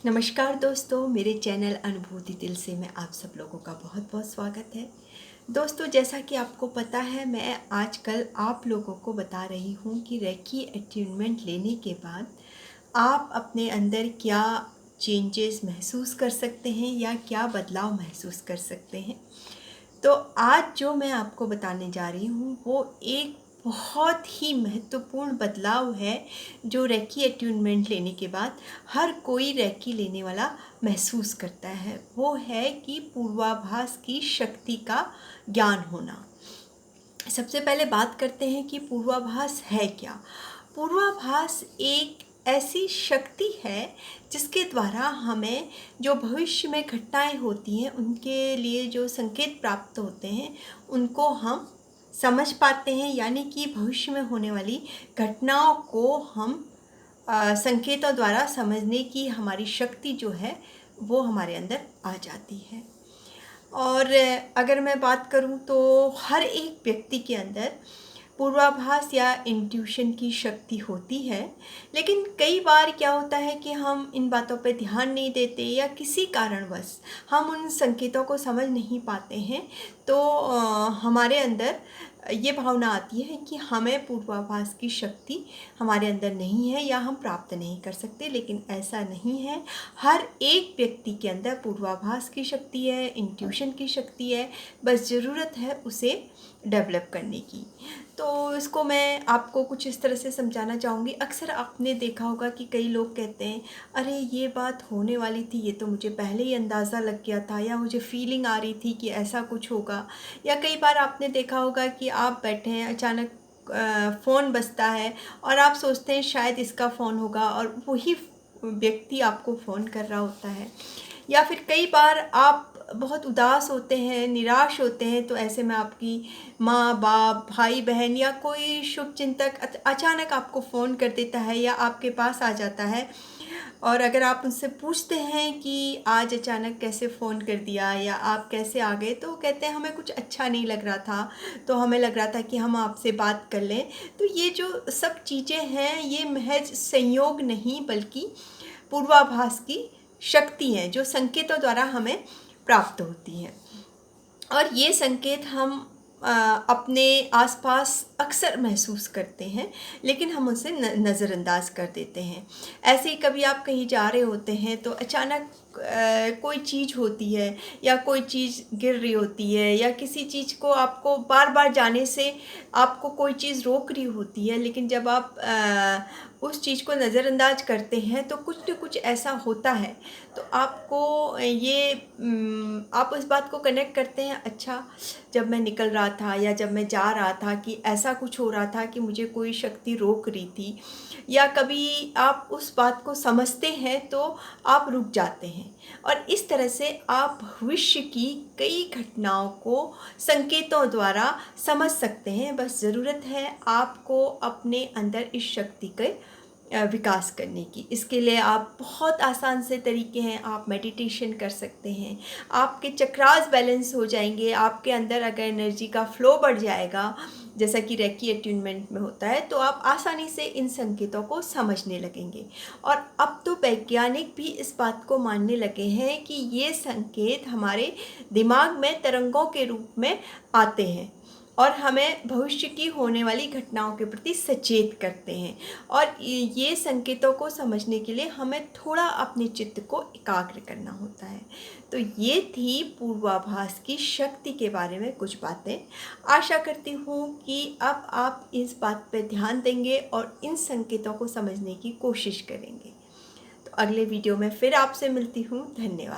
नमस्कार दोस्तों, मेरे चैनल अनुभूति दिल से मैं आप सब लोगों का बहुत बहुत स्वागत है। दोस्तों, जैसा कि आपको पता है, मैं आजकल आप लोगों को बता रही हूँ कि रेकी अट्यूनमेंट लेने के बाद आप अपने अंदर क्या चेंजेस महसूस कर सकते हैं या क्या बदलाव महसूस कर सकते हैं। तो आज जो मैं आपको बताने जा रही हूँ वो एक बहुत ही महत्वपूर्ण बदलाव है जो रेकी अट्यूनमेंट लेने के बाद हर कोई रेकी लेने वाला महसूस करता है। वो है कि पूर्वाभास की शक्ति का ज्ञान होना। सबसे पहले बात करते हैं कि पूर्वाभास है क्या। पूर्वाभास एक ऐसी शक्ति है जिसके द्वारा हमें जो भविष्य में घटनाएं होती हैं उनके लिए जो संकेत प्राप्त होते हैं उनको हम समझ पाते हैं, यानी कि भविष्य में होने वाली घटनाओं को हम संकेतों द्वारा समझने की हमारी शक्ति जो है वो हमारे अंदर आ जाती है। और अगर मैं बात करूं तो हर एक व्यक्ति के अंदर पूर्वाभास या इंट्यूशन की शक्ति होती है, लेकिन कई बार क्या होता है कि हम इन बातों पे ध्यान नहीं देते या किसी कारणवश हम उन संकेतों को समझ नहीं पाते हैं। तो हमारे अंदर ये भावना आती है कि हमें पूर्वाभास की शक्ति हमारे अंदर नहीं है या हम प्राप्त नहीं कर सकते, लेकिन ऐसा नहीं है। हर एक व्यक्ति के अंदर पूर्वाभास की शक्ति है, इंट्यूशन की शक्ति है, बस ज़रूरत है उसे डेवलप करने की। तो इसको मैं आपको कुछ इस तरह से समझाना चाहूँगी। अक्सर आपने देखा होगा कि कई लोग कहते हैं, अरे ये बात होने वाली थी, ये तो मुझे पहले ही अंदाज़ा लग गया था, या मुझे फीलिंग आ रही थी कि ऐसा कुछ होगा। या कई बार आपने देखा होगा कि आप बैठे हैं, अचानक फ़ोन बजता है और आप सोचते हैं शायद इसका फ़ोन होगा और वही व्यक्ति आपको फ़ोन कर रहा होता है। या फिर कई बार आप बहुत उदास होते हैं, निराश होते हैं, तो ऐसे में आपकी माँ बाप, भाई बहन या कोई शुभचिंतक अचानक आपको फ़ोन कर देता है या आपके पास आ जाता है। और अगर आप उनसे पूछते हैं कि आज अचानक कैसे फ़ोन कर दिया या आप कैसे आ गए, तो कहते हैं हमें कुछ अच्छा नहीं लग रहा था, तो हमें लग रहा था कि हम आपसे बात कर लें। तो ये जो सब चीज़ें हैं ये महज संयोग नहीं बल्कि पूर्वाभास की शक्ति हैं जो संकेतों द्वारा हमें प्राप्त होती हैं। और ये संकेत हम अपने आसपास अक्सर महसूस करते हैं, लेकिन हम उसे नज़रअंदाज कर देते हैं। ऐसे ही कभी आप कहीं जा रहे होते हैं तो अचानक कोई चीज़ होती है या कोई चीज़ गिर रही होती है या किसी चीज़ को आपको बार बार जाने से आपको कोई चीज़ रोक रही होती है, लेकिन जब आप उस चीज़ को नज़रअंदाज करते हैं तो कुछ न कुछ ऐसा होता है। तो आपको ये आप इस बात को कनेक्ट करते हैं, अच्छा जब मैं निकल रहा था या जब मैं जा रहा था कि ऐसा कुछ हो रहा था कि मुझे कोई शक्ति रोक रही थी। या कभी आप उस बात को समझते हैं तो आप रुक जाते हैं और इस तरह से आप भविष्य की कई घटनाओं को संकेतों द्वारा समझ सकते हैं। बस ज़रूरत है आपको अपने अंदर इस शक्ति के विकास करने की। इसके लिए आप बहुत आसान से तरीके हैं, आप मेडिटेशन कर सकते हैं, आपके चक्रास बैलेंस हो जाएंगे, आपके अंदर अगर एनर्जी का फ्लो बढ़ जाएगा जैसा कि रेकी अट्यूनमेंट में होता है, तो आप आसानी से इन संकेतों को समझने लगेंगे। और अब तो वैज्ञानिक भी इस बात को मानने लगे हैं कि ये संकेत हमारे दिमाग में तरंगों के रूप में आते हैं और हमें भविष्य की होने वाली घटनाओं के प्रति सचेत करते हैं। और ये संकेतों को समझने के लिए हमें थोड़ा अपने चित्त को एकाग्र करना होता है। तो ये थी पूर्वाभास की शक्ति के बारे में कुछ बातें। आशा करती हूँ कि अब आप इस बात पर ध्यान देंगे और इन संकेतों को समझने की कोशिश करेंगे। तो अगले वीडियो में फिर आपसे मिलती हूँ। धन्यवाद।